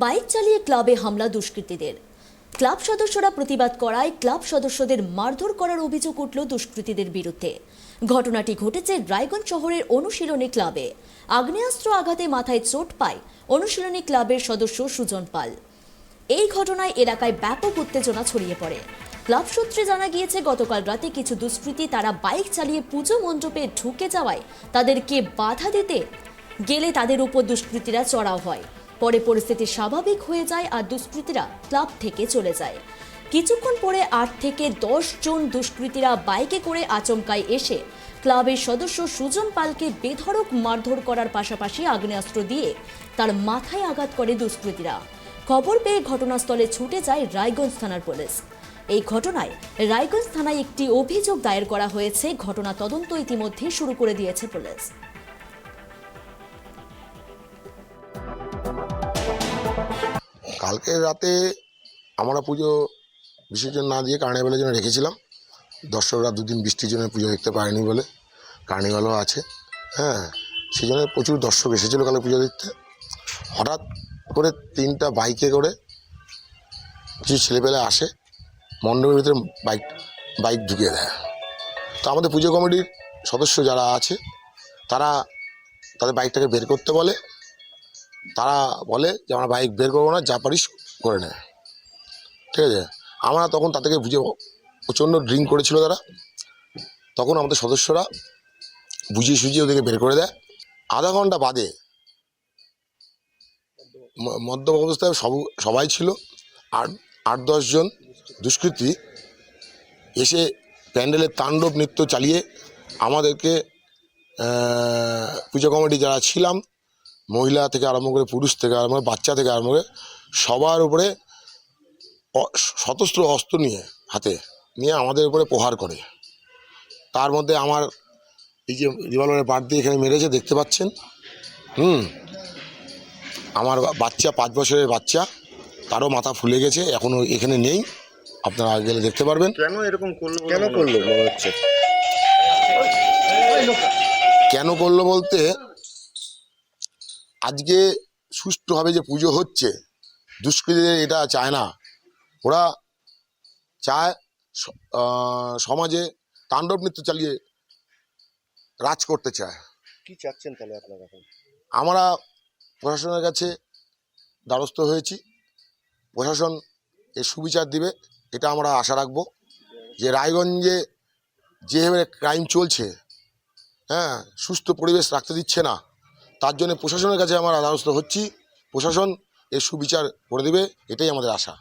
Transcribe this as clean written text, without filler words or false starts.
Bike চালিয়ে ক্লাবে হামলা দুষ্কৃতীদের। ক্লাব সদস্যরা প্রতিবাদ করায় ক্লাব সদস্যদের মারধর করার অভিযোগ উঠল দুষ্কৃতীদের বিরুদ্ধে। ঘটনাটি ঘটেছে রায়গঞ্জ শহরের অনুশীলনী ক্লাবে। আগ্নেয়াস্ত্র আঘাতে মাথায় চোট পায় অনুশীলনী ক্লাবের সদস্য সুজন পাল। এই ঘটনায় এলাকায় ব্যাপক উত্তেজনা ছড়িয়ে পড়ে। ক্লাব সূত্রে জানা গিয়েছে, গতকাল রাতে কিছু দুষ্কৃতী তারা বাইক চালিয়ে পুজো মণ্ডপে ঢুকে যাওয়ায় তাদেরকে বাধা দিতে গেলে তাদের উপর দুষ্কৃতীরা চড়াও হয়। পরে পরিস্থিতি স্বাভাবিক হয়ে যায় আর দুষ্কৃতীরা ক্লাব থেকে চলে যায়। কিছুক্ষণ পরে 8 থেকে 10 জন দুষ্কৃতীরা বাইকে করে আচমকায় এসে ক্লাবের সদস্য সুজন পালকে বেধড়ক মারধর করার পাশাপাশি আগ্নেয়াস্ত্র দিয়ে তার মাথায় আঘাত করে দুষ্কৃতীরা। খবর পেয়ে ঘটনাস্থলে ছুটে যায় রায়গঞ্জ থানার পুলিশ। এই ঘটনায় রায়গঞ্জ থানায় একটি অভিযোগ দায়ের করা হয়েছে। ঘটনা তদন্ত ইতিমধ্যে শুরু করে দিয়েছে পুলিশ। কালকে রাতে আমরা পুজো বিসর্জন না দিয়ে কার্নিভালের জন্য রেখেছিলাম। দর্শকরা দুদিন বৃষ্টির জন্য পুজো দেখতে পারেনি বলে, কার্নিভালও আছে, সেই জন্য প্রচুর দর্শক এসেছিলো কালকে পুজো দেখতে। হঠাৎ করে 3টা বাইকে করে কিছু ছেলেপেলে আসে, মণ্ডপের ভিতরে বাইক ঢুকিয়ে দেয়। তো আমাদের পুজো কমিটির সদস্য যারা আছে তারা তাদের বাইকটাকে বের করতে বলে। তারা বলে যে আমরা বাইক বের করবো না, যা পারিস করে নেয়। ঠিক আছে, আমরা তখন তাদেরকে বুঝে, প্রচণ্ড ড্রিঙ্ক করেছিল তারা, তখন আমাদের সদস্যরা বুঝিয়ে সুঝিয়ে ওদেরকে বের করে দেয়। আধা ঘন্টা বাদে মদ্যপ অবস্থায় সবাই ছিল, 8-10 জন দুষ্কৃতী এসে প্যান্ডেলের তাণ্ডব নৃত্য চালিয়ে আমাদেরকে, পুজো কমিটি যারা ছিলাম, মহিলা থেকে আরম্ভ করে পুরুষ থেকে আরম্ভ করে বাচ্চা থেকে আরম্ভ করে সবার উপরে সশস্ত্র অস্ত্র নিয়ে হাতে নিয়ে আমাদের উপরে প্রহার করে। তার মধ্যে আমার এই যে রিভলভারের বাট দিয়ে এখানে মেরেছে দেখতে পাচ্ছেন। আমার বাচ্চা 5 বছরের বাচ্চা, তারও মাথা ফুলে গেছে, এখনও এখানে নেই, আপনারা গেলে দেখতে পারবেন। কেন এরকম করলো, কেন করলো মনে হচ্ছে? কেন করলো বলতে, আজকে সুষ্ঠুভাবে যে পুজো হচ্ছে, দুষ্কৃতীদের এটা চায় না। ওরা চায় সমাজে তাণ্ডব নৃত্য চালিয়ে রাজ করতে চায়। কি চাচ্ছেন তাহলে আপনারা এখন? আমরা প্রশাসনের কাছে দ্বারস্থ হয়েছি, প্রশাসন এর সুবিচার দিবে, এটা আমরা আশা রাখবো। যে রায়গঞ্জে যেভাবে ক্রাইম চলছে, সুস্থ পরিবেশ রাখতে দিচ্ছে না, তার জন্য প্রশাসনের কাছে আমরা দ্বারস্থ হচ্ছি। প্রশাসন এর সুবিচার করে দেবে, এটাই আমাদের আশা।